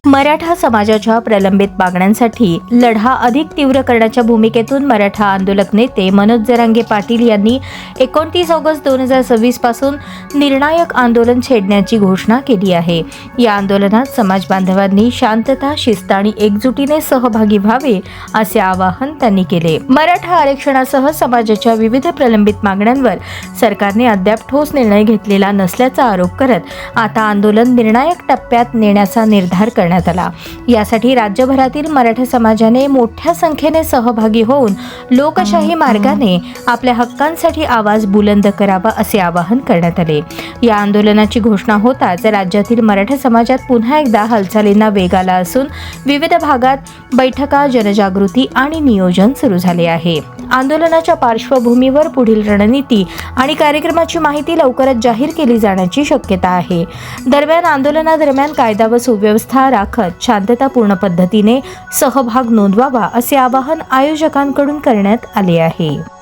मराठा समाजाच्या प्रलंबित मागण्यांसाठी लढा अधिक तीव्र करण्याच्या भूमिकेतून मराठा आंदोलक नेते मनोज जरांगे पाटील यांनी 29 ऑगस्ट 2026 पासून निर्णायक आंदोलन छेडण्याची घोषणा केली आहे। या आंदोलनात समाज बांधवांनी शांतता, शिस्त आणि एकजुटीने सहभागी व्हावे असे आवाहन त्यांनी केले। मराठा आरक्षणासह समाजाच्या विविध प्रलंबित मागण्यांवर सरकारने अद्याप ठोस निर्णय घेतलेला नसल्याचा आरोप करत आता आंदोलन निर्णायक टप्प्यात नेण्याचा निर्धार करण्यात आला। यासाठी राज्यभरातील मराठा समाजाने मोठ्या संख्येने सहभागी होऊन लोकशाही मार्गाने आपल्या हक्कांसाठी आवाज बुलंद करावा असे आवाहन करण्यात आले। या आंदोलनाची घोषणा होताच राज्यातील मराठा समाजात पुन्हा एकदा हालचालींना वेग आला असून विविध भागात बैठका, जनजागृती आणि नियोजन सुरू झाले आहे। आंदोलनाच्या पार्श्वभूमीवर पुढील रणनीती आणि कार्यक्रमाची माहिती लवकरच जाहीर केली जाण्याची शक्यता आहे। दरम्यान आंदोलनादरम्यान कायदा व सुव्यवस्था राखत शांततापूर्ण पद्धतीने सहभाग नोंदवावा असे आवाहन आयोजकांकडून करण्यात आले आहे।